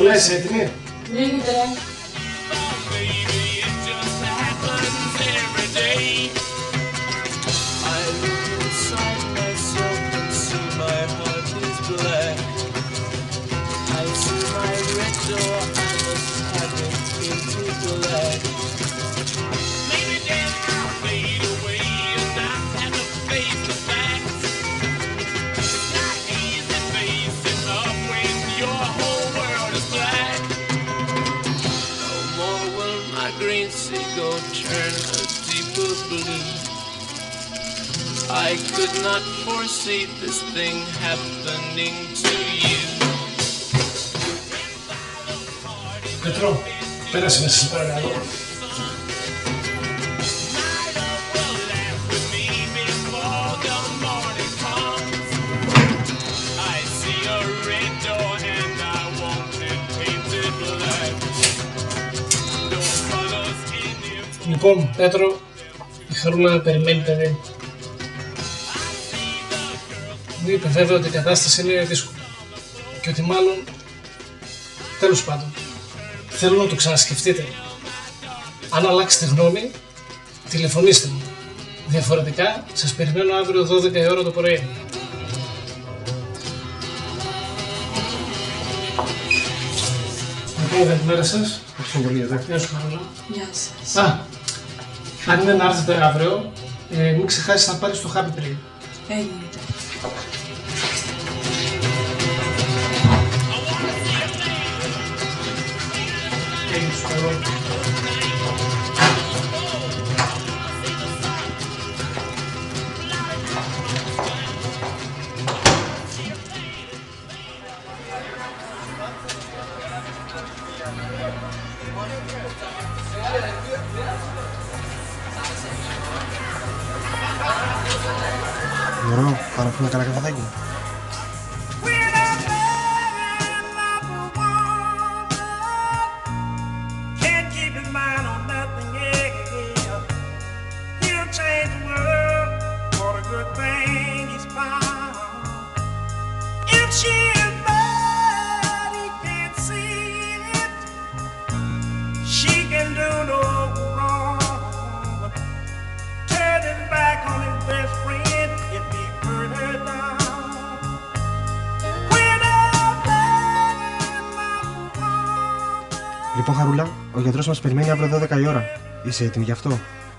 Χαρούλα, είσαι έτοιμη? Λέγεται. I could not foresee this thing happening to you. Πέτρο, πέρασε μέσα σε παρακαλώ. Λοιπόν, Πέτρο, η Χαρούλα περιμένει παιδί. Μου είπε βέβαια ότι η κατάσταση είναι δύσκολη και ότι μάλλον, τέλος πάντων, θέλω να το ξανασκεφτείτε. Αν αλλάξετε γνώμη, τηλεφωνήστε μου. Διαφορετικά, σας περιμένω αύριο 12 η ώρα το πρωί. Λοιπόν, καλημέρα σας. Ευχαριστώ πολύ, εντάξει. Γεια σου, Χαρούλα. Γεια σας. Αν είναι να έρθετε αύριο, μην ξεχάσεις να πάρεις το χάπι πριν. Έγινε. Μπορώ, πάρω αυτό ένα καφεδάκι. Λοιπόν, Χαρούλα, ο γιατρός μας περιμένει αύριο 12 η ώρα. Είσαι έτοιμη γι' αυτό?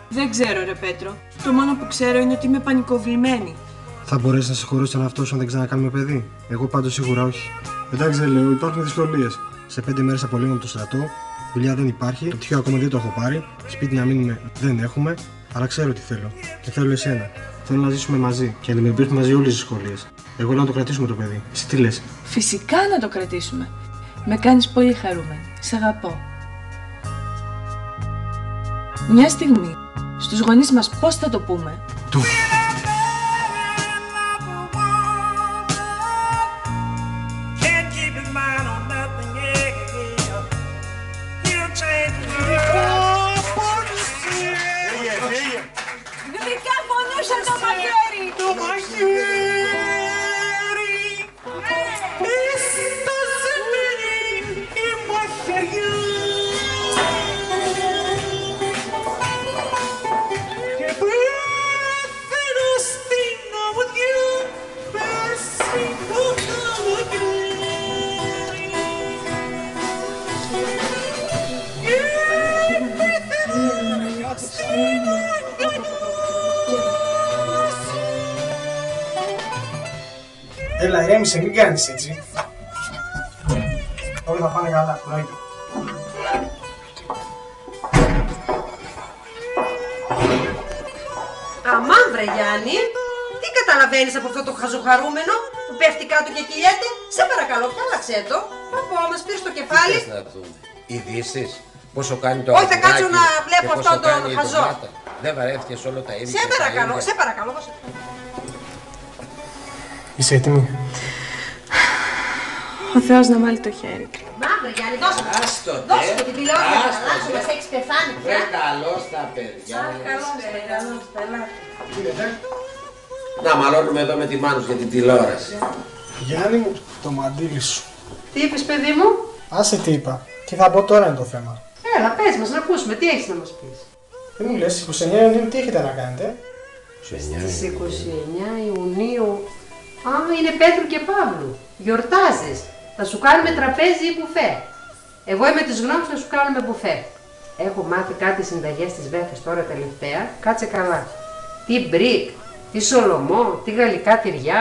Δεν ξέρω, ρε Πέτρο. Το μόνο που ξέρω είναι ότι είμαι πανικοβλημένη. Θα μπορέσει να συγχωρήσει τον εαυτό σου αν δεν ξανακάνουμε παιδί? Εγώ πάντως σίγουρα όχι. Εντάξει, δεν λέω, υπάρχουν δυσκολίες. Σε 5 μέρες απολύγουμε από το στρατό, δουλειά δεν υπάρχει, το πτυχίο ακόμα δεν το έχω πάρει, σπίτι να μείνουμε δεν έχουμε, αλλά ξέρω τι θέλω. Και θέλω εσένα. Θέλω να ζήσουμε μαζί και να αντιμετωπίσουμε μαζί όλες τις δυσκολίες. Εγώ λέω να το κρατήσουμε το παιδί. Εσύ τι λες? Φυσικά να το κρατήσουμε. Με κάνεις πολύ χαρούμενη. Σ' αγαπώ. Μια στιγμή, στους γονείς μας πώς θα το πούμε? Του. Γλυκά πονούσε το μαχαίρι! Το μαχαίρι! Η μαχαιριά! Και πέθαινω στην αμμουδιά, πέσει το καλοκαίρι. Και πέθαινω στην Έλα, ηρέμησε, μην κάνεις έτσι. Όλα θα πάνε καλά, κουράγιο. Αμάν βρε Γιάννη, τι καταλαβαίνεις από αυτό το χαζοχαρούμενο που πέφτει κάτω και κυλιέται? Σε παρακαλώ, πιάλαξέ το. Πω, μας πήρε στο κεφάλι. Τι θες να δούμε, ειδήσεις, πόσο κάνει το Όχι, θα κάτσω να βλέπω αυτόν τον χαζό. Δεν βαρέθηκες όλο τα ίδια. Σε παρακαλώ, σε παρακαλώ. Είσαι έτοιμη? Ο Θεός να βάλει το χέρι. Μαύρε Γιάννη, δώσε μου. Άστο, Δώσε μου την τηλεόραση να αλλάξω, μας έχεις πεθάνει πια. Βρε καλώς τα παιδιά. Καλώς, πελάτη. Να μαλώνουμε εδώ με τη Μάνους για την τηλεόραση. Γιάννη μου, το μαντίλι σου. Τι είπες παιδί μου? Άσε τι είπα. Τι θα πω τώρα είναι το θέμα. Έλα, πες μας, να ακούσουμε, τι έχεις να μας πεις. Τι μου λες, 29 Ιουνίου τι έχετε να κάνετε? Στις 29 Ιουνίου. Α, είναι Πέτρου και Παύλου. Γιορτάζεις. Θα σου κάνουμε τραπέζι ή μπουφέ. Εγώ είμαι της γνώμης να σου κάνουμε μπουφέ. Έχω μάθει κάτι συνταγές της Βέφες τώρα τελευταία. Κάτσε καλά. Τι μπρικ, τι σολομό, τι γαλλικά τυριά.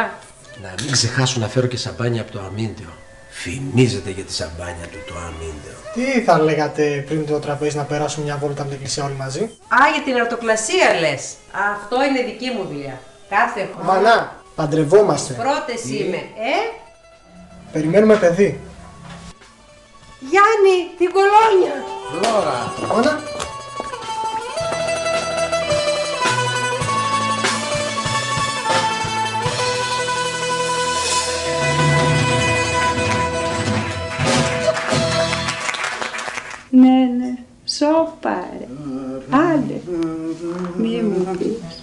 Να μην ξεχάσω να φέρω και σαμπάνια από το αμύντεο. Φημίζεται για τη σαμπάνια του το αμύντεο. Τι θα λέγατε πριν το τραπέζι να περάσουμε μια βόλτα από την εκκλησία όλοι μαζί? Α, για την αρτοκλασία λες. Αυτό είναι δική μου δουλειά. Κάθε χρόνο. Μανά, παντρευόμαστε. Πρώτες είμαι, Περιμένουμε παιδί. Γιάννη, την κολόνια. Φλόρα. Μάνα. Ναι, σώπαρε. Άντε, μη μου πεις.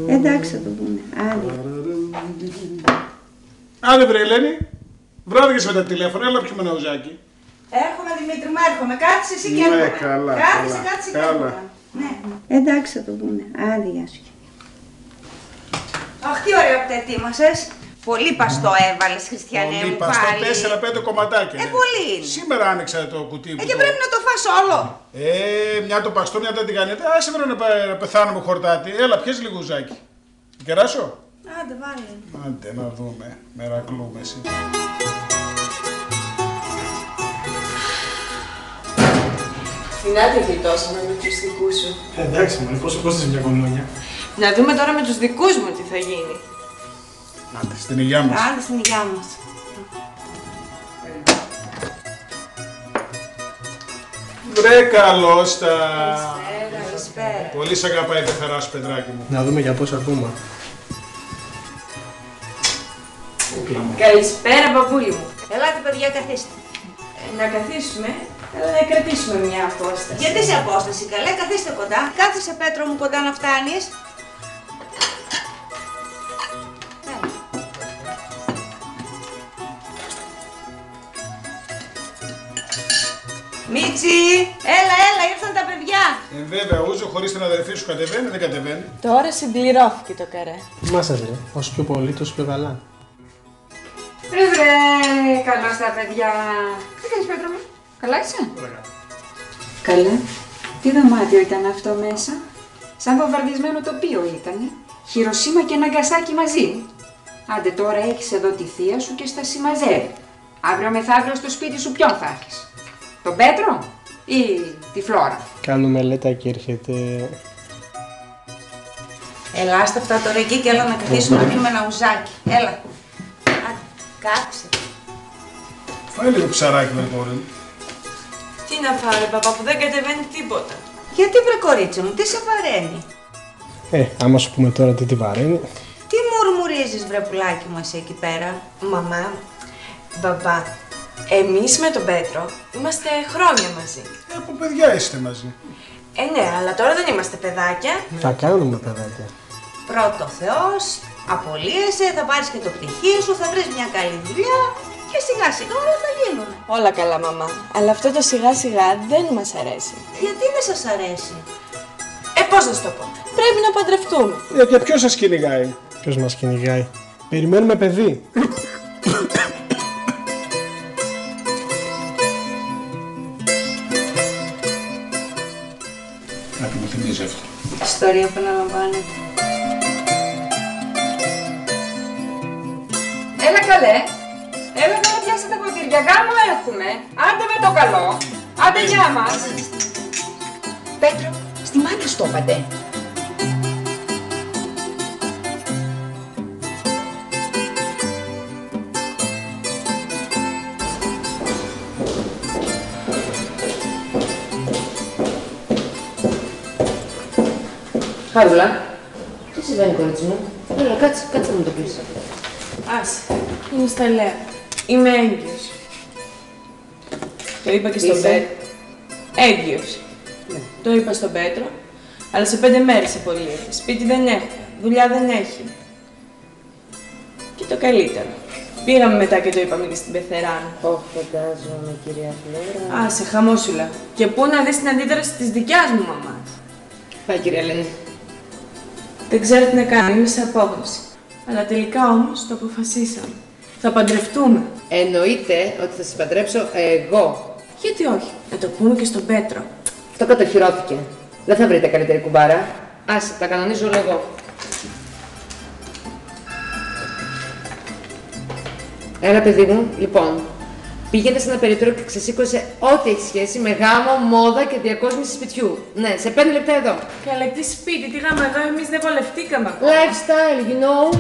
Εντάξει, θα το πούμε. Άντε. Άντε βρε Ελένη, βράδυκες με τα τηλέφωνα, έλα πιούμε ένα ουζάκι. Έρχομαι Δημήτρη μου, έρχομαι. Κάτσε εσύ και έρχομαι. Καλά, Κάτσε και καλά. έρχομαι. Ναι. Εντάξει, θα το πούμε. Άντε, γεια σου. Αχ, τι ωραίο που τα ετοίμασες. Πολύ παστό έβαλες, Χριστιανέ μου, Παστό πάλι. 4-5 κομματάκια. Πολύ είναι. Σήμερα άνοιξα το κουτί μου. Και πρέπει να το φας όλο. Μια το παστό, μια τα τηγανίτα. Άσε βρε να πεθάνουμε χορτάτι. Έλα, πιες λίγο ουζάκι. Κεράσω. Άντε, βάλε. Άντε να δούμε. Μερακλούμε εσύ. Φινάτε γλιτώσαμε με τους δικούς σου. Εντάξει, μωρέ, πόσο κόστησε μια κολόνια? Να δούμε τώρα με τους δικούς μου τι θα γίνει. Άντε, στην υγειά μας. Άντε στην υγειά μας. Βρε καλώστα. Καλησπέρα. Πολύ σ' αγαπάει η πεθερά σου, παιδράκι μου. Να δούμε για πόσα ακόμα. Καλησπέρα, μπαμπούλη μου. Ελάτε παιδιά, καθίστε. Να καθίσουμε, αλλά να κρατήσουμε μια απόσταση. Γιατί σε απόσταση, καλέ, καθίστε κοντά. Κάθισε Πέτρο μου κοντά να φτάνεις. Μίτσι, έλα, ήρθαν τα παιδιά. Βέβαια, ούζο χωρίς την αδερφή σου κατεβαίνει, δεν κατεβαίνει. Τώρα συμπληρώθηκε το καρέ. Μάσα βρε, όσο πιο πολύ τόσο πιο καλά. Βρε, καλώς τα παιδιά. Τι κάνεις, Πέτρο μου, καλά είσαι? Καλά. Τι δωμάτιο ήταν αυτό μέσα? Σαν βομβαρδισμένο τοπίο ήτανε. Χειροσίμα και Ναγκασάκι μαζί. Άντε τώρα έχεις εδώ τη θεία σου και στα συμμαζεύει. Αύριο μεθαύριο στο σπίτι σου ποιον θα έχεις? Τον Πέτρο ή τη Φλόρα? Κάνω μελέτα και έρχεται. Ελάστε αυτά τώρα εκεί και έλα να καθίσουμε να πιούμε ένα ουζάκι. Έλα. Άντε, κάτσε. Φάει λίγο ψαράκι με κόρη. Τι να φάω, παπά, που δεν κατεβαίνει τίποτα. Γιατί βρε κορίτσι μου, τι σε βαραίνει? Άμα σου πούμε τώρα τι βαραίνει. Τι μουρμουρίζεις βρε πουλάκι μου εσύ εκεί πέρα? Μαμά, μπαμπά, εμείς με τον Πέτρο είμαστε χρόνια μαζί. Από παιδιά είστε μαζί. Ναι, αλλά τώρα δεν είμαστε παιδάκια. Θα κάνουμε παιδάκια. Πρώτο Θεός, απολύεσαι, θα πάρεις και το πτυχίο σου, θα βρεις μια καλή δουλειά και σιγά σιγά όλα θα γίνουν. Όλα καλά, μαμά. Αλλά αυτό το σιγά σιγά δεν μας αρέσει. Γιατί δεν σας αρέσει? Πώς να σου το πω. Πρέπει να παντρευτούμε. Και ποιος σας κυνηγάει? Ποιος μας κυνηγάει? Περιμένουμε παιδί. Κάτι μου θυμίζει αυτό. Ιστορία που αναλαμβάνεται. Έλα καλέ. Έλα να πιάσετε τα ποτήρια. Γάμο έχουμε. Άντε με το καλό. Άντε γεια μας. Πέτρο, στη μάνα σου το είπατε. Χαρούλα, τι συμβαίνει κορίτσι μου? Έλα, κάτσε να μου το πεις. Άσε, είναι στα λέω. Είμαι έγκυος. Το είπα και στον Πέτρο. Έγκυος. Το είπα στον Πέτρο. Αλλά σε 5 μέρες απολύεται. Σπίτι δεν έχω, δουλειά δεν έχει. Και το καλύτερο. Πήγαμε μετά και το είπαμε και στην πεθεράνη. Όχι, φαντάζομαι, κυρία Φλόρα. Άσε, χαμόσουλα. Και πού να δεις την αντίδραση της δικιάς μου μαμάς. Πάει, κυρία Ελένη. Δεν ξέρω τι να κάνω, είμαι σε απόγνωση. Αλλά τελικά όμως το αποφασίσαμε. Θα παντρευτούμε. Εννοείται ότι θα σας παντρέψω εγώ. Γιατί όχι, να το πούμε και στον Πέτρο. Αυτό κατοχυρώθηκε. Δεν θα βρείτε καλύτερη κουμπάρα. Άσε, τα κανονίζω όλο εγώ. Έλα, παιδί μου, λοιπόν. Πήγαινε σε ένα περίπτερο και ξεσήκωσε ό,τι έχει σχέση με γάμο, μόδα και διακόσμηση σπιτιού. Ναι, σε 5 λεπτά εδώ. Καλά, τι σπίτι, τι γάμο εδώ, εμείς δεν βολευτήκαμε. Lifestyle, you know.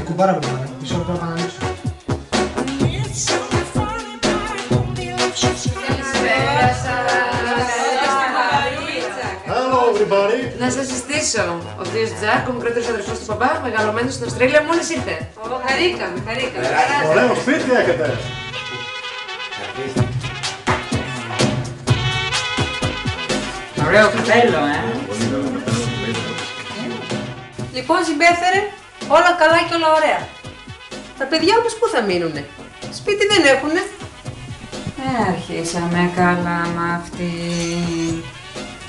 Κουμπάρα με μάνα, μισό λεπτό να πάω να ανοίξω. Hello everybody! Να σας συστήσω. Ο θείος Τζάκ, ο μικρότερος αδερφός του παπά, μεγαλωμένος στην Αυστραλία, μόλις ήρθε. Χαρήκαμε. Ωραίο σπίτι έχετε! Ωραίο καπέλο, Λοιπόν, συμπέφερε, όλα καλά και όλα ωραία. Τα παιδιά όμως πού θα μείνουνε? Σπίτι δεν έχουνε. Αρχίσαμε καλά με αυτή.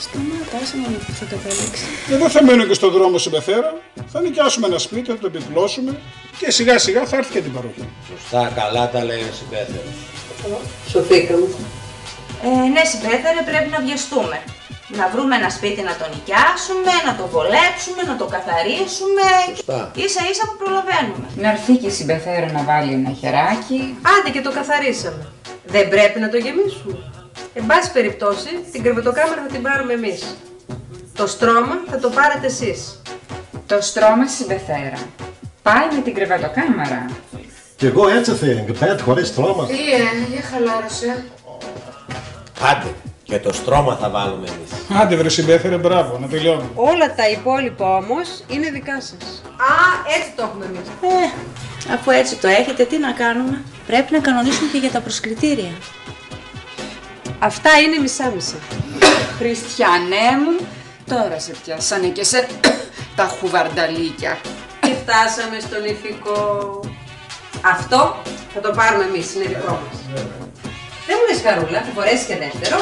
Σταμάτα, άσε να που θα καταλήξει. Εδώ θα μένω και στον δρόμο συμπεθέρα. Θα νοικιάσουμε ένα σπίτι, θα το επιπλώσουμε και σιγά σιγά θα έρθει και την παροχή. Σωστά, καλά τα λέει ο συμπέθερος. Σωθήκαμε. Ναι, συμπέθερε, πρέπει να βιαστούμε. Να βρούμε ένα σπίτι να το νοικιάσουμε, να το βολέψουμε, να το καθαρίσουμε. Σωστά. Ίσα ίσα που προλαβαίνουμε. Να έρθει και η συμπεθέρα να βάλει ένα χεράκι. Άντε και το καθαρίσαμε. Δεν πρέπει να το γεμίσουμε? Εν πάση περιπτώσει, την κρεβατοκάμαρα θα την πάρουμε εμείς. Το στρώμα θα το πάρετε εσείς. Το στρώμα συμπεθέρα πάει με την κρεβατοκάμαρα. Κι εγώ έτσι θέλω, πέτ χωρίς στρώμα. Τι για χαλάρωσε. Άντε, και το στρώμα θα βάλουμε εμείς. Άντε βρε συμπέθερε, μπράβο, να τελειώνουμε. Όλα τα υπόλοιπα όμως είναι δικά σας. Α, έτσι το έχουμε εμείς. Αφού έτσι το έχετε, τι να κάνουμε? Πρέπει να κανονίσουμε και για τα προσκλητήρια. Αυτά είναι μισά-μισά. Χριστιανέ μου, τώρα σε πιάσανε και σε τα χουβαρνταλίκια. Και φτάσαμε στον ηθικό. Αυτό θα το πάρουμε εμείς, είναι δικό μας. Δεν μου λες Χαρούλα, θα φορέσεις και δεύτερο?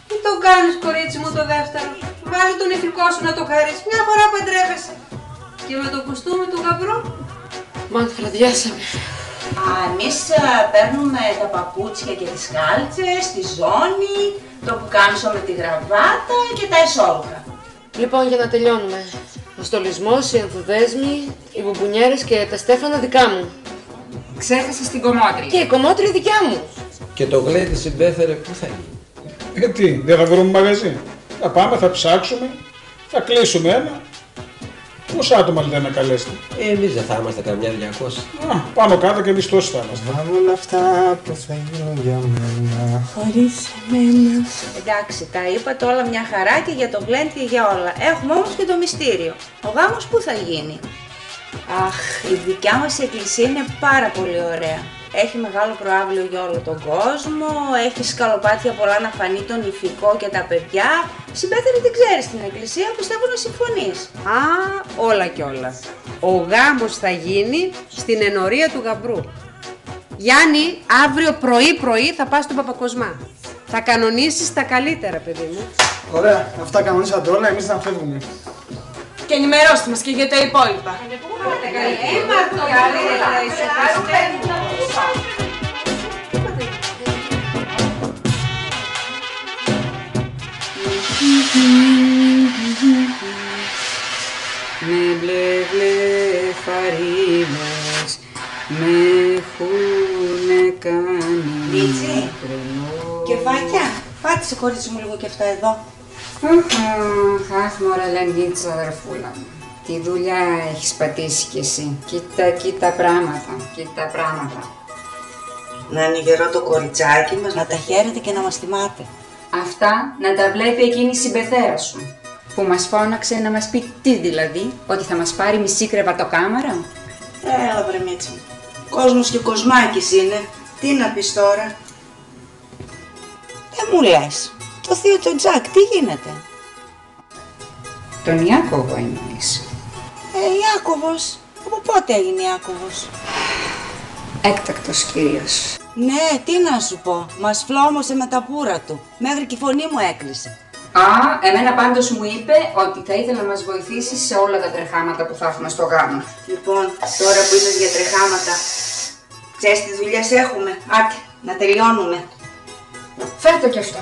Τι το κάνεις κορίτσι μου το δεύτερο? Βάλε τον ηθικό σου να το χαρείς, μια φορά παντρεύεσαι. Και με το κουστούμι του γαμπρού, μαν φραδιάσαμε. Εμείς παίρνουμε τα παπούτσια και τις κάλτσες, τη ζώνη, το πουκάμισο με τη γραβάτα και τα εσώρουχα. Λοιπόν, για να τελειώνουμε. Ο στολισμός, οι ενθουδέσμοι, οι μπουμπουνιέρες και τα στέφανα δικά μου. Ξέχασες την κομμότρη. Και η κομμότρη δικιά μου. Και το γλέντι συμπέθερε πού θα γίνει? Γιατί, δεν θα βρούμε μαγαζί? Θα πάμε, θα ψάξουμε, θα κλείσουμε ένα. Πόσα άτομα λέτε να καλέσετε? Εμείς δεν θα είμαστε καμιά 200. Πάνω κάτω και εμείς τόσοι θα είμαστε. Πάμε όλα αυτά που θα γίνουν για μένα. Χωρίς εμένα. Εντάξει, τα είπατε όλα μια χαρά και για το γλέντι και για όλα. Έχουμε όμως και το μυστήριο. Ο γάμος πού θα γίνει? Αχ, η δικιά μας εκκλησία είναι πάρα πολύ ωραία. Έχει μεγάλο προάβλιο για όλο τον κόσμο, έχει σκαλοπάτια πολλά να φανεί τον Ιφικό και τα παιδιά. Συμπέθερη την ξέρεις την εκκλησία, πιστεύω να συμφωνείς. Α, όλα κι όλα. Ο γάμος θα γίνει στην ενορία του γαμπρού. Γιάννη, αύριο πρωί θα πας στον Παπακοσμά. Θα κανονίσεις τα καλύτερα, παιδί μου. Ωραία, αυτά κανονίσατε όλα, εμείς να φεύγουμε. Και ενημερώστε μας και για τα υπόλοιπα. Με μπλε φαρίνες με έχουνε κάνει. Λίτση, κεφάκια, πάτησε κορίτσι μου λίγο και αυτά εδώ. Αχ, μωρά Λαγίτσα, αδερφούλα μου. Τι δουλειά έχεις πατήσει κι εσύ. Κοίτα πράγματα. Να είναι γερό το κοριτσάκι μας, να τα χαίρετε και να μας τιμάτε. Αυτά να τα βλέπει εκείνη η συμπεθέρα σου. Που μας φώναξε να μας πει τι δηλαδή, ότι θα μας πάρει μισή κρεβατοκάμαρα. Έλα βρε Μίτση μου. Κόσμος και κοσμάκης είναι. Τι να πεις τώρα. Δεν μου λες. Το θείο το Τζακ, τι γίνεται. Τον Ιάκωβο εννοείς. Ιάκωβος. Από πότε έγινε Ιάκωβος. Έκτακτος κυρίως. Ναι, τι να σου πω. Μας φλόμωσε με τα πουρα του. Μέχρι και η φωνή μου έκλεισε. Εμένα πάντως μου είπε ότι θα ήθελε να μας βοηθήσει σε όλα τα τρεχάματα που θα έχουμε στο γάμο. Λοιπόν, τώρα που είπες για τρεχάματα, ξέρεις τι δουλειές έχουμε. Άτε, να τελειώνουμε. Φέρ' το κι αυτό.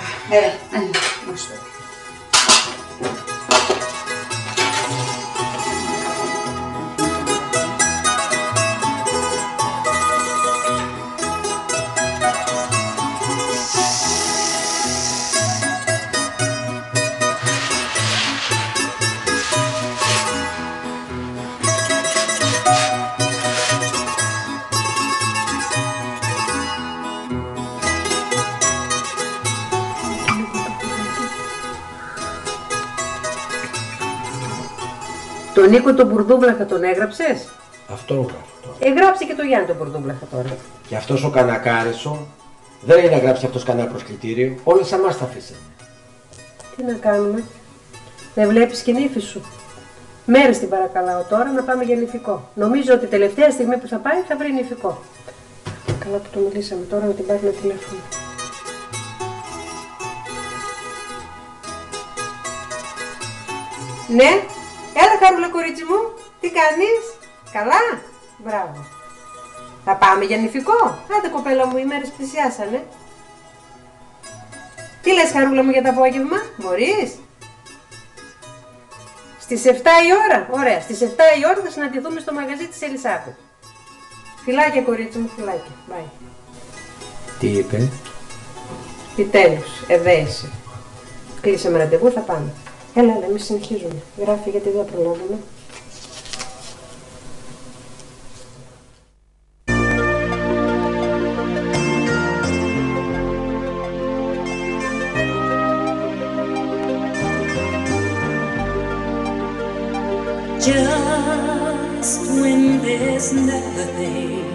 Μάλιστα. Τον Νίκο τον Μπουρδούβλαχα τον έγραψες. Αυτό γράφω. Γράψε και τον Γιάννη τον Μπουρδούβλαχα τώρα. Και αυτός ο Κανακάρισο δεν είναι να γράψει αυτός κανένα προσκλητήριο. Όλοι σε εμάς τα αφήσανε. Τι να κάνουμε. Δεν βλέπεις και νύφη σου. Μέρες την παρακαλάω τώρα να πάμε για νηφικό. Νομίζω ότι τελευταία στιγμή που θα πάει θα βρει νηφικό. Καλά που το μιλήσαμε τώρα, να την πάρει ένα τηλέφωνο. Ναι, έλα Χαρούλα κορίτσι μου, τι κάνεις, καλά, μπράβο. Θα πάμε για νηφικό, άντε κοπέλα μου, οι μέρες πλησιάσανε. Τι λες Χαρούλα μου για το απόγευμα, μπορείς? Στις 7 η ώρα, ωραία, στις 7 η ώρα θα συναντηθούμε στο μαγαζί της Ελισάβετ. Φιλάκια κορίτσι μου, φιλάκια, bye. Τι είπε? Επιτέλους, εδέησε. Κλείσαμε ραντεβού, θα πάμε. Έλα, εμείς συνεχίζουμε. Γράφει γιατί δεν προλάβουμε. Just when there's nothing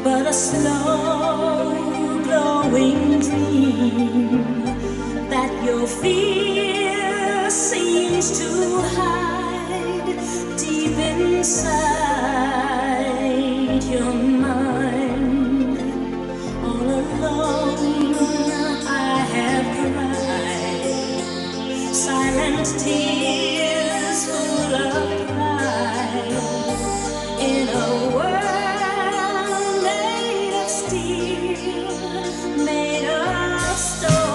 but a slow glowing dream that your fear seems to hide deep inside your mind. All alone I have cried silent tears full of pride in a world made of steel, made of stone.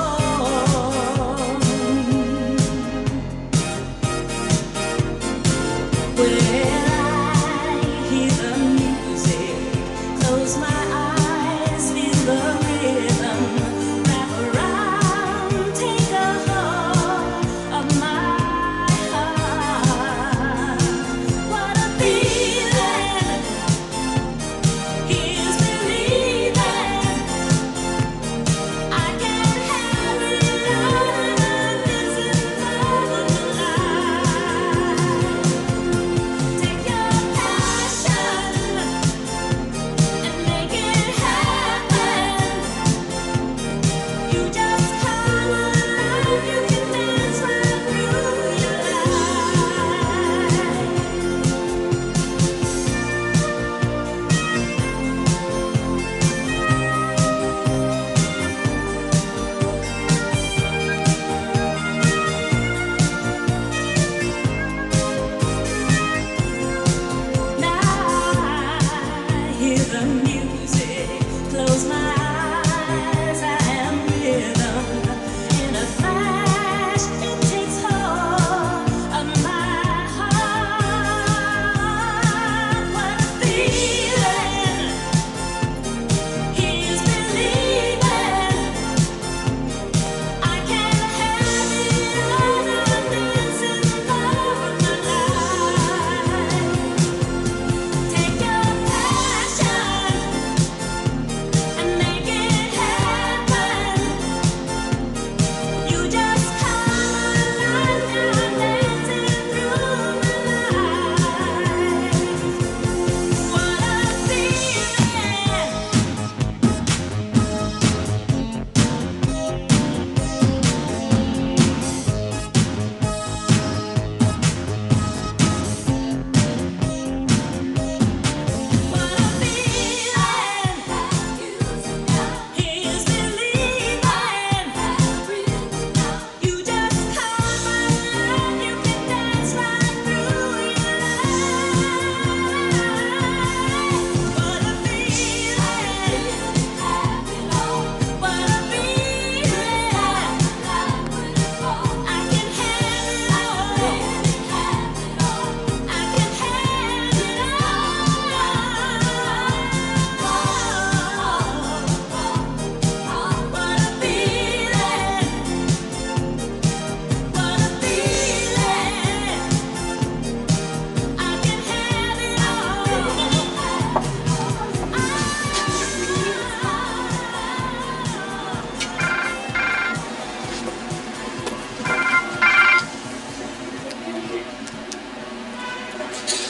When I hear the music, close my eyes, feel the rhythm, wrap around, take a hold of my heart. What a feeling! Here's believing. I can't help it, love is in love alive. Take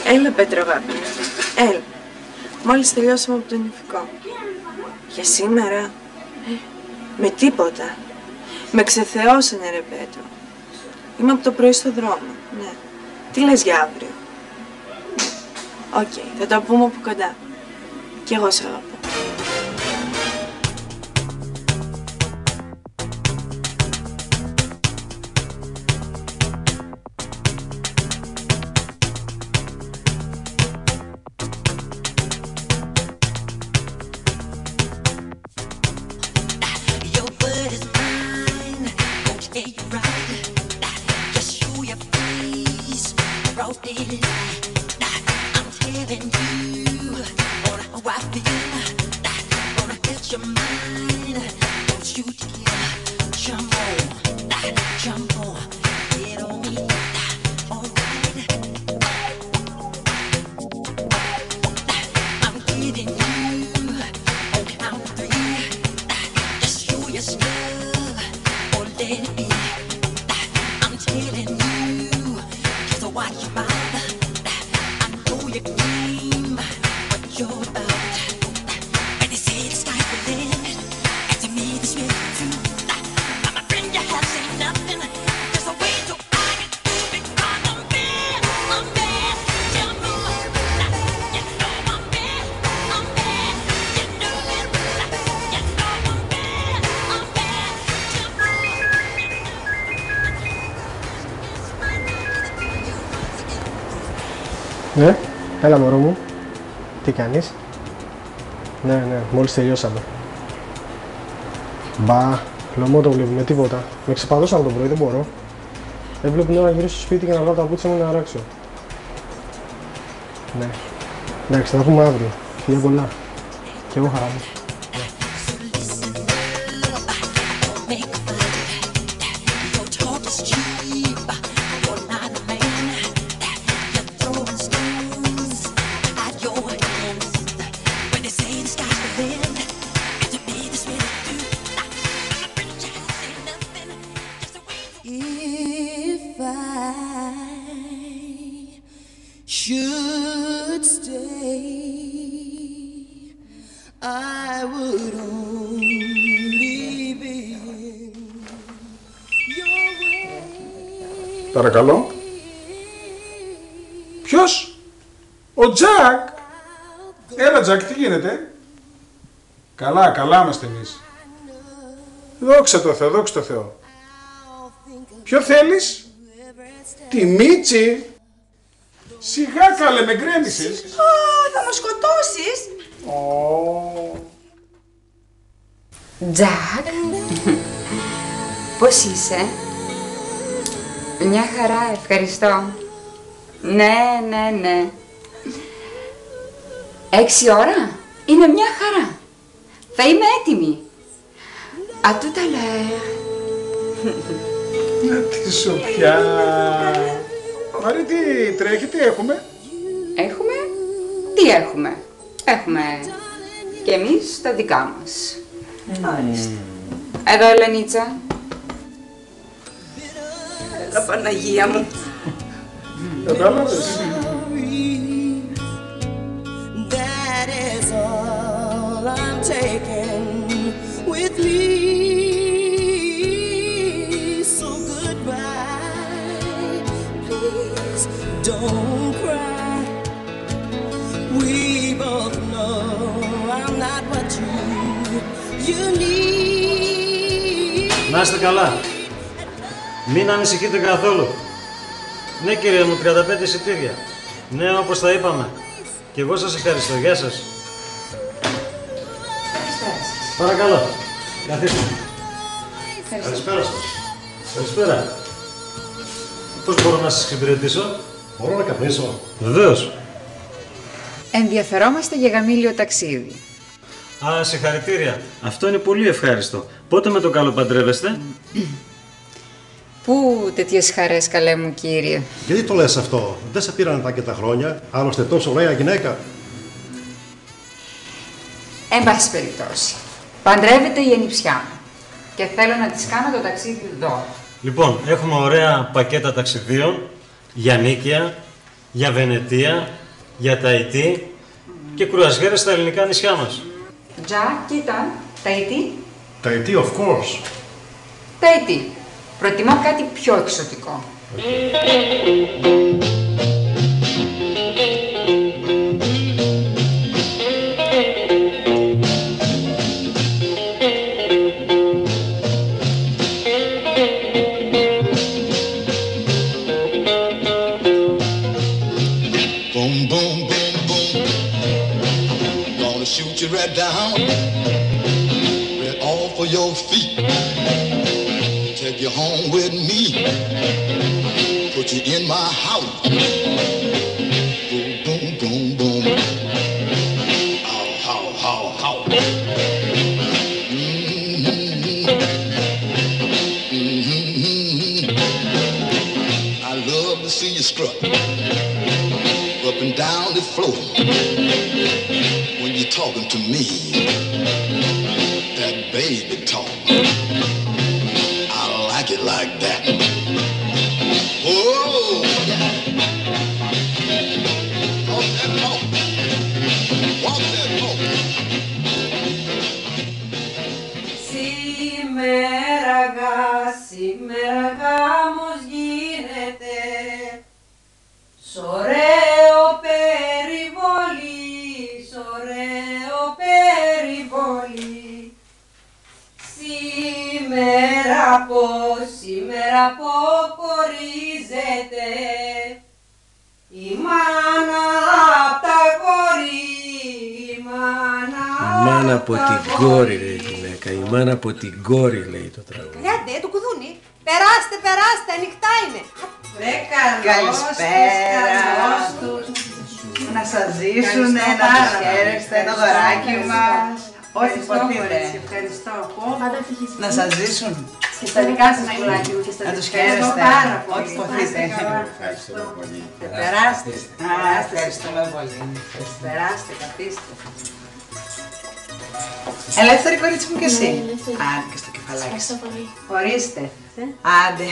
Έλα, Πέτρο, αγάπη. Έλα. Μόλις τελειώσαμε από το νηφικό. Για σήμερα. Με τίποτα. Με ξεθεώσανε, ρε Πέτρο. Είμαι από το πρωί στο δρόμο. Ναι. Τι λες για αύριο? Οκ, θα το πούμε από κοντά. Κι εγώ σε αγαπώ. Ναι, έλα μωρό μου. Τι κάνεις? Ναι, μόλις τελειώσαμε. Μπα, λωμό το βλέπουμε, τίποτα. Με ξεπαδώσαμε το πρωί, δεν μπορώ. Έβλεπε την ώρα να γυρίσω στο σπίτι και να βγάλω τα πούτσα μου να αράξω. Ναι. Εντάξει, θα τα πούμε αύριο. Φιλιά πολλά. Κι εγώ χαρά μου. Should stay, I would only be in your way. Παρακαλώ. Ποιος? Ο Τζακ. Έλα Τζακ, τι γίνεται? Καλά είμαστε εμείς. Δόξα τω Θεώ, δόξα τω Θεώ. Ποιο θέλεις? Τη Μίτσι. Σιγά καλέ, με γκρέμισες. Θα με σκοτώσεις. Τζακ, πώς είσαι? Μια χαρά, ευχαριστώ. Ναι. 6 ώρα, είναι μια χαρά. Θα είμαι έτοιμη. À tout à l'heure. Να τη σοπιά. Μαρή, τι τρέχει, τι έχουμε? Τι έχουμε? Έχουμε και εμείς τα δικά μας. Εδώ, Ελενίτσα. Έλα, Παναγία μου. Κατάλαβες? That is all I'm taking with me. So goodbye, please don't cry. We both know I'm not what you need. Να είστε καλά. Μην ανησυχείτε καθόλου. Ναι κύριε μου, 35 εισιτήρια. Ναι, όπως τα είπαμε. Και εγώ σας ευχαριστώ. Γεια σας. Παρακαλώ. Καθίστε. Καλησπέρα σας. Καλησπέρα. Πώς μπορώ να σας εξυπηρετήσω? Μπορώ να καπνίσω? Βεβαίως. Ενδιαφερόμαστε για γαμήλιο ταξίδι. Α, συγχαρητήρια. Αυτό είναι πολύ ευχάριστο. Πότε με το καλό παντρεύεστε? Πού τέτοιες χαρές, καλέ μου κύριε? Γιατί το λες αυτό? Δεν σε πήραν τα και τα χρόνια, άλλωστε τόσο ωραία γυναίκα. Εν πάση περιπτώσει, παντρεύεται η ανιψιά μου και θέλω να της κάνω το ταξίδι δώρο. Λοιπόν, έχουμε ωραία πακέτα ταξιδίων για νίκαια, Για Βενετία, για Ταϊτή και κρουαζιέρες στα ελληνικά νησιά μας. Τζα, κοίτα. Ταϊτή. Ταϊτή, of course. Ταϊτή. Προτιμώ κάτι πιο εξωτικό. Right down, right off of your feet, take you home with me, put you in my house, boom, boom, boom, boom, how, how, how, how, I love to see you strut up and down the floor. When you're talking to me, that baby talk, I like it like that. Oh, yeah. Walk that talk. Walk that talk. Σήμερα γάμος γίνεται, σ' ωραίο περιβολή, σ' ωραίο περιβολή. Σήμερα αποχωρίζεται η μάνα απ' τα γόρι, η μάνα από την κόρη, λέει η γυναίκα. Η μάνα από την κόρη, λέει το τραγούδι. Άντε, το κουδούνι. Περάστε, ανοιχτά είναι. Βρε Καλησπέρα. Να σας ζήσουνε, να τους χαίρεστε, το δωράκι μας. Ό,τι ποτέ. Ευχαριστώ. Να σας ζήσουν. Και στα δικά σας πουλάκι μου και στα να τους δικά σας χαίρεστε. πάρα πολύ. Ό,τι ποθείτε. Ευχαριστώ πολύ. Περάστε. Ευχαριστούμε πολύ. Περάστε, καθίστε. Ελεύθερη κορίτσι μου και εσύ. Άντε και στο κεφαλάκι. Ευχαριστώ πολύ. Ορίστε. Άντε.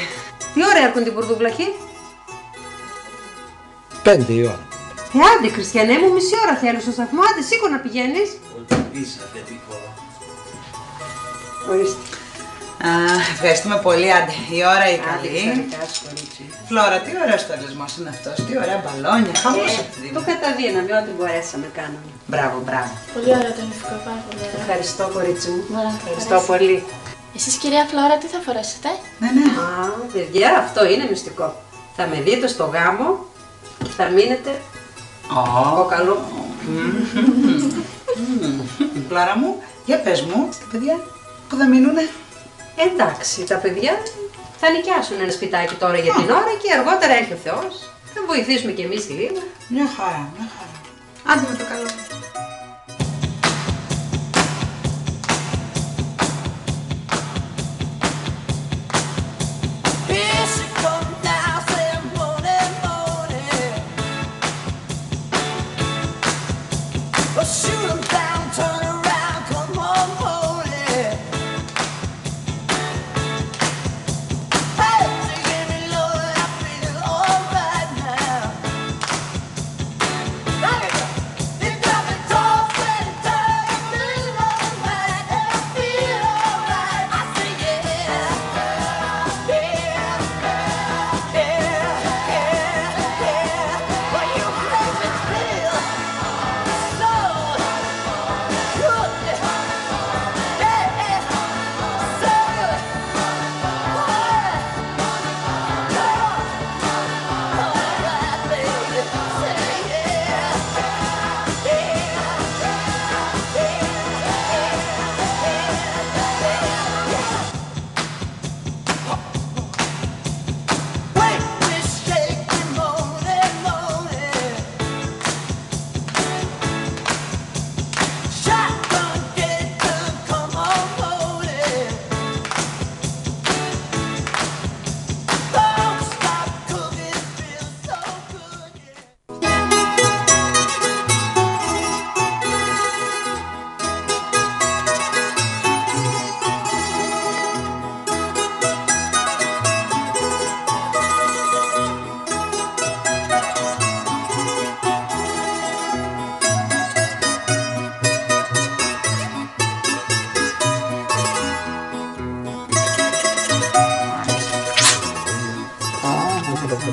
Τι ώρα έρχονται οι μπουρδουβλαχοί? 5 η ώρα. Άντε, Χριστιανέ μου, μισή ώρα θέλει στο σταθμό. Άντε, σήκω να πηγαίνεις. Ορίστε. Ευχαριστούμε πολύ, άντε. Η ώρα η καλή. Εξαιρετικά σου, κορίτσι. Φλόρα, τι ωραίος στολισμός είναι αυτός. Τι ωραία μπαλόνια. Χαμός αυτή. Το καταδύναμε, ό,τι μπορέσαμε κάναμε. Μπράβο, μπράβο. Πολύ ωραίο το νηφικό, πάρα πολύ ωραίο. Ευχαριστώ, κορίτσι μου. Ευχαριστώ πολύ. Εσείς, κυρία Φλόρα, τι θα φορέσετε? Ναι. Α, παιδιά, αυτό είναι μυστικό. Θα με δείτε στο γάμο και θα μείνετε κοκαλό. Φλόρα μου, για πες μου, τα παιδιά που θα μείνουνε. Εντάξει, τα παιδιά θα νοικιάσουν ένα σπιτάκι τώρα για την ώρα και αργότερα έχει ο Θεός. Θα βοηθήσουμε κι εμείς λίγο. Μια χαρά. Άντε με το καλό.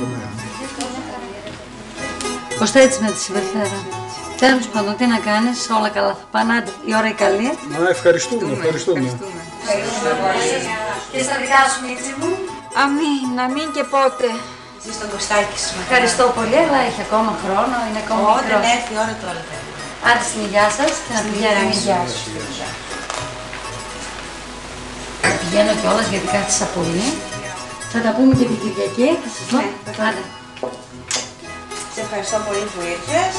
Δευτέρα. Ώστε έτσι με τη συμπεριφέρα. Τέλος πάντων, τι να κάνεις, όλα καλά θα πάνε. Άντε, η ώρα η καλή. Ευχαριστούμε. Και στα δικά σου, Μίτση μου. Αμήν, να μην και πότε. Εσύ στον Κωστάκη σου. Ευχαριστώ πολύ, αλλά έχει ακόμα χρόνο, είναι ακόμα μικρός. Όταν έρθει η ώρα του όλα. Άντε στην υγειά σας και να πηγαίνουμε. Υγειά σου. Πηγαίνω κιόλας γιατί κάθισα πολύ. Θα τα πούμε και την Κυριακή. Θα σας δω. Άντε. Σε ευχαριστώ πολύ που ήρθες.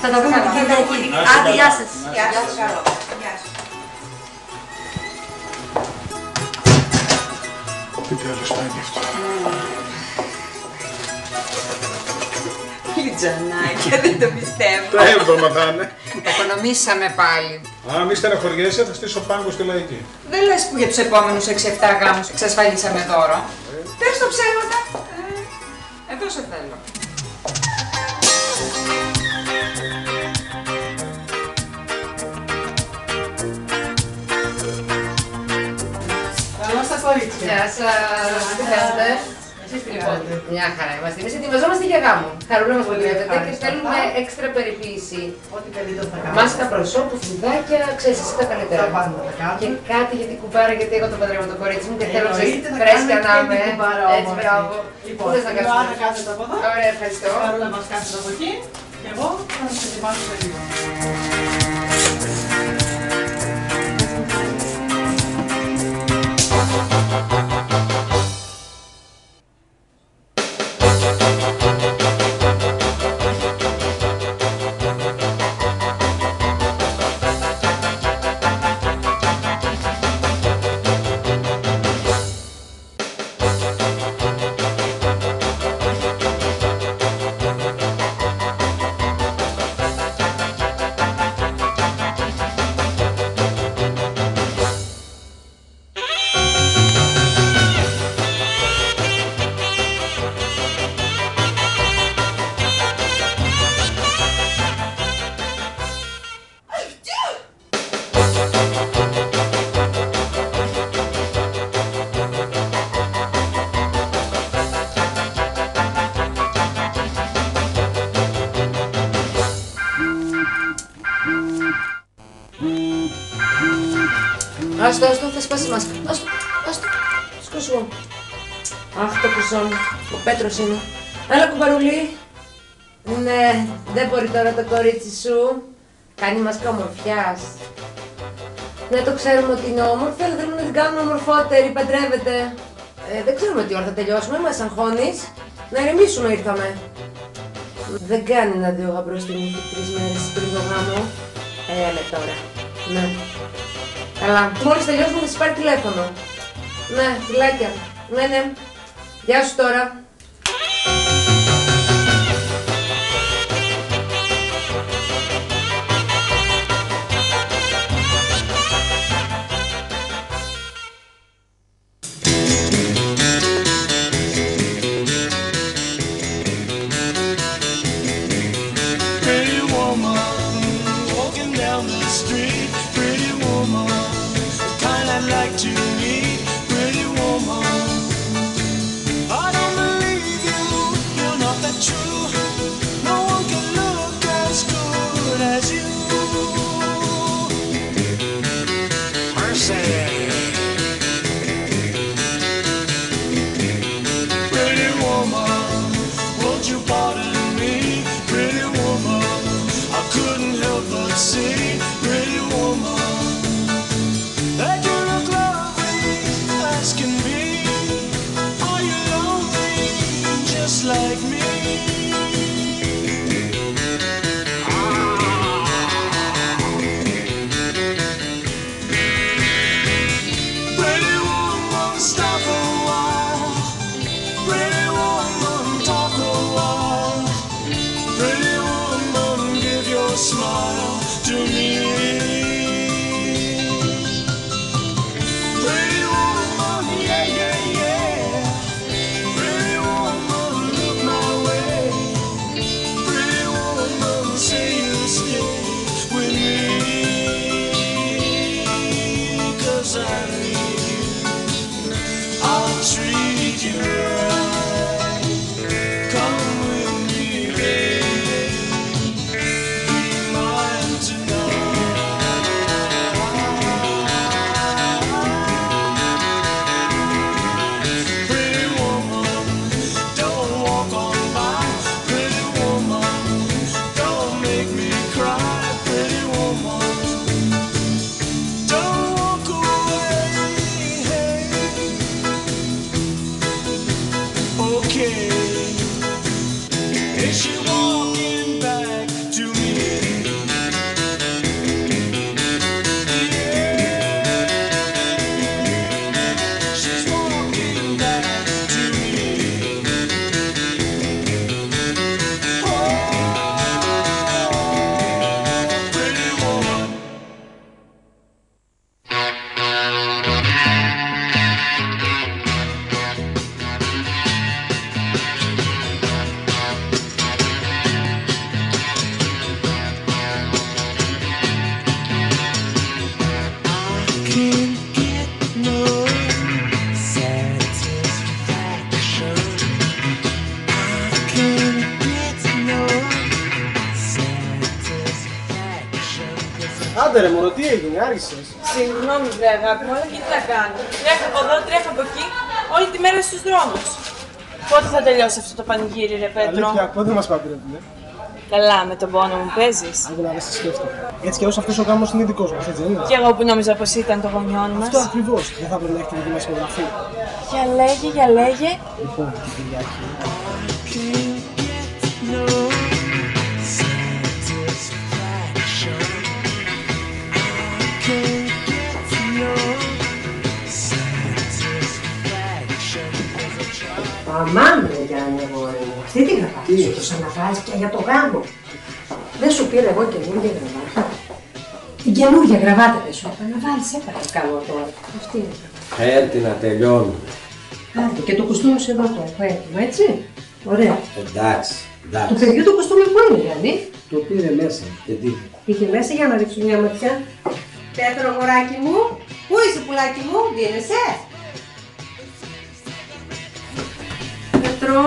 Θα τα πούμε την Κυριακή. Άντε, γεια σας. Γεια σας. Γεια σας. Τι τέλος πάει και αυτό. Λιτζανάκια, δεν το πιστεύω. Τα 7 θα είναι. Οικονομήσαμε πάλι. Αν μη στεναχωριέσαι θα στήσω πάγκο στη Λαϊκή. Δεν λες που για τους επόμενους 6-7 γάμους εξασφαλίσαμε δώρο. Πες το ψέματα. Εδώ σε θέλω. Καλώς τα κορίτσια. Γεια σας. Τι κάνετε? Λοιπόν, μια χαρά είμαστε. Εμείς ετοιμαζόμαστε για γάμο. Χαρούλα μας βολεύετε και θέλουμε έξτρα περιποίηση. Ό,τι καλύτερο θα κάνουμε. Μάσκα προσώπου, φιδάκια, ξέρεις εσύ τα καλύτερα. Και κάτι για την κουμπάρα, γιατί εγώ το παντρεύω το κορίτσι μου και θέλω να ξέρεις φρέσκια να είμαι. Έτσι, μπράβο. Πού θες να κάνεις? Άρα κάθεται από εδώ. Ωραία, ευχαριστώ. Χαρούλα μας κάθεται από εκεί. Και εγώ θα σας ετοιμάσω σε λίγο. Άστο, θα σπάσει η μάσκα. Άστο, σκούσου. Αχ, το χρυσό μου. Ο Πέτρος είναι. Έλα, κουμπαρούλη. Ναι, δεν μπορεί τώρα το κορίτσι σου. Κάνει μάσκα ομορφιάς. Ναι, το ξέρουμε ότι είναι όμορφη, αλλά θέλουμε να την κάνουμε ομορφότερη. Παντρεύεται. Δεν ξέρουμε τι ώρα θα τελειώσουμε, μας αγχώνεις. Να ηρεμήσουμε ήρθαμε. Δεν κάνει να δει ο γαμπρός την νύχη 3 μέρες πριν το γάμο. Έλα τώρα. Ναι. Καλά, μόλις τελειώσουμε θα σας πάρει τηλέφωνο. Ναι, φιλάκια. Ναι. Γεια σου τώρα. Pretty woman, walking down the street. Pretty woman, the kind I'd like to meet. Pretty woman, I don't believe Is she walking back to me? She's walking back to me. Oh, pretty woman. Can't get no satisfaction. I can't get no satisfaction. Άντε ρε μωρό, τι έγινε, άργησες. Συγγνώμη βρε αγάπη μου, αλλά και τι να κάνω. Τρέχω από εδώ, τρέχω από εκεί, όλη τη μέρα στους δρόμους. Πότε θα τελειώσει αυτό το πανηγύρι ρε Πέτρο? Αλήθεια, πότε μας παντρεύουνε? Καλά, με τον πόνο μου παίζεις. Άντε να σε σκέφτομαι. Έτσι κι αλλιώς αυτός ο γάμος είναι δικός μας, έτσι δεν είναι? Κι εγώ που νόμιζα πως ήταν το γονιόν μας. Αυτό ακριβώς. Δεν θα πρέπει να έχει τη δική μας υπογραφή. Για λέγε, για λέγε. Λοιπόν, την Κυριακή. No satisfaction. I can't get no satisfaction. Αμάν ρε Γιάννη αγόρι μου, αυτή τη γραβάτα σου το ξαναβάζεις πια για το γάμο. Δεν σου πήρα εγώ καινούργια γραβάτα. Την καινούργια γραβάτα δεν σου είπα να βάλεις, σε παρακαλώ τώρα. Αυτή είναι. Έρτη να τελειώνουμε. Άντε και το κουστούμι σου εδώ το έχω έτοιμο, έτσι. Ωραία. Εντάξει, εντάξει. Το παιδιού το κουστούμι πού είναι Γιάννη? Το πήρε μέσα. Και τι? Είχε μέσα για να ρίξω μια ματιά. Πέτρο αγοράκι μου, πού είσαι πουλάκι μου, δίνεσαι? Πέτρο,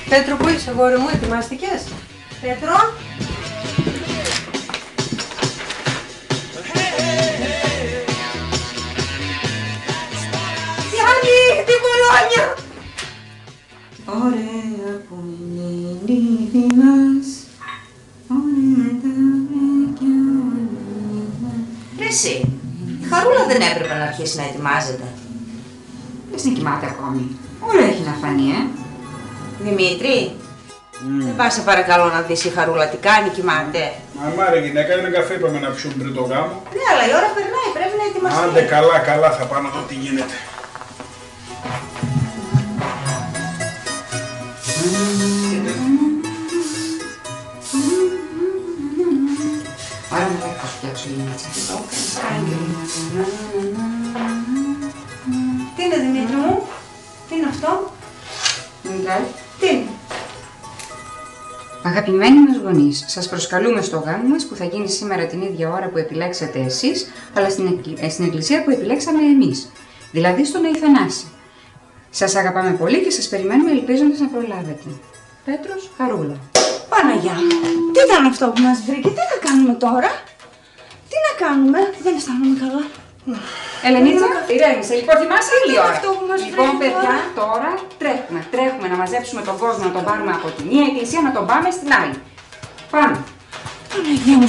Πέτρο πού είσαι αγόρι μου, ετοιμάστηκες? Πέτρο. Γιάννη, την κολόνια! Ωραία που είναι η νύχη μας, ωραία τα βρέκια όλα. Ρε εσύ, η Χαρούλα δεν έπρεπε να αρχίσει να ετοιμάζεται. Πες να κοιμάται ακόμη. Όλα έχει να φανεί, Δημήτρη, δεν πας σε παρακαλώ να δεις η Χαρούλα τι κάνει, κοιμάται. Μαμά ρε γυναίκα, ένα καφέ είπαμε να πιούμε πριν το γάμο. Ναι, αλλά η ώρα περνάει, πρέπει να ετοιμαστεί. Άντε καλά, καλά, θα πάω να δω τι γίνεται. Άρα να θα σου φτιάξω η μάτσα. Τι είναι Δημήτρη μου, τι είναι αυτό? Τι είναι? Αγαπημένοι μας γονείς, σας προσκαλούμε στο γάμο μας που θα γίνει σήμερα την ίδια ώρα που επιλέξατε εσείς, αλλά στην εκκλησία που επιλέξαμε εμείς, δηλαδή στον Αϊθανάση. Σας αγαπάμε πολύ και σας περιμένουμε ελπίζοντας να προλάβετε. Πέτρος, Χαρούλα. Παναγιά μου, τι ήταν αυτό που μας βρήκε, τι να κάνουμε τώρα? Τι να κάνουμε, δεν αισθάνομαι καλά. Ελενίτσα, ηρέμησε. Λοιπόν, θυμάσαι άλλη ώρα. Αυτό που μας Λοιπόν, βρήκε παιδιά, τώρα. τώρα τρέχουμε να μαζέψουμε τον κόσμο, να τον πάρουμε από τη μία εκκλησία, να τον πάμε στην άλλη. Πάμε. Παναγιά μου.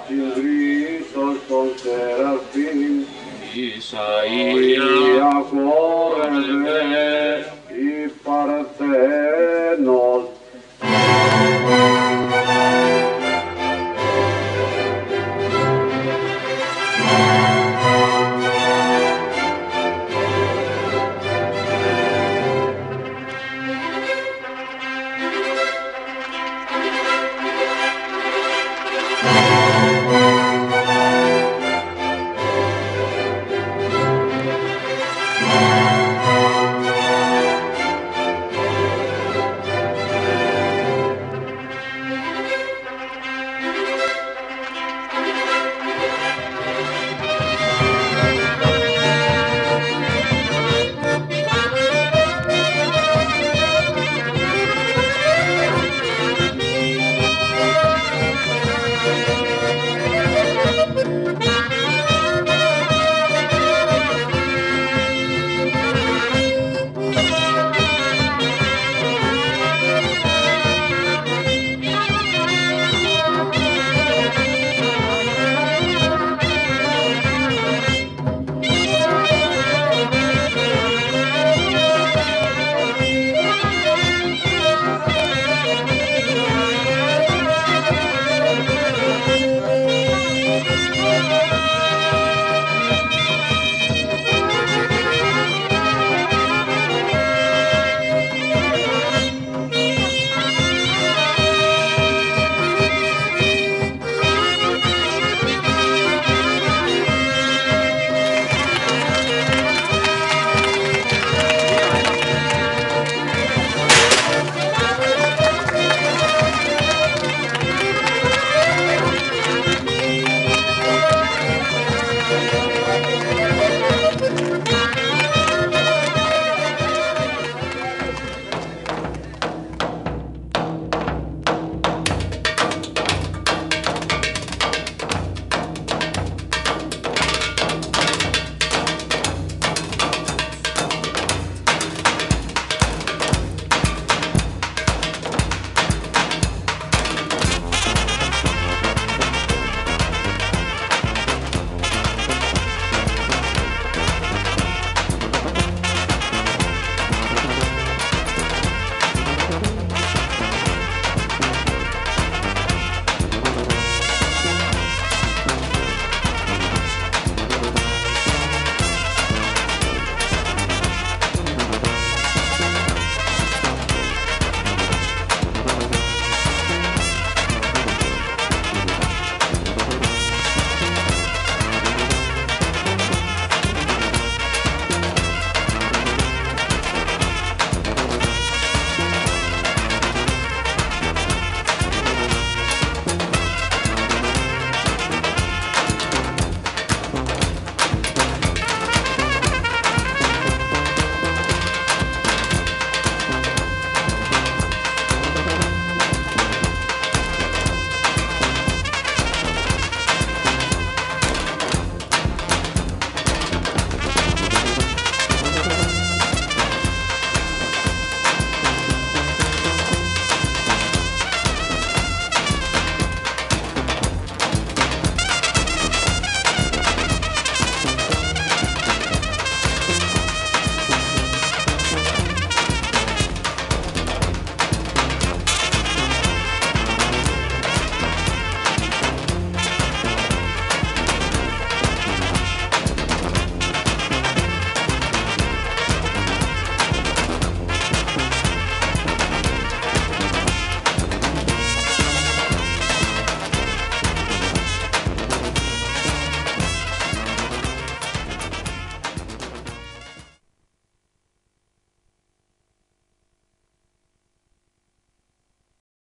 Συντρίστος των Σεραφείμ, Ισαΐακος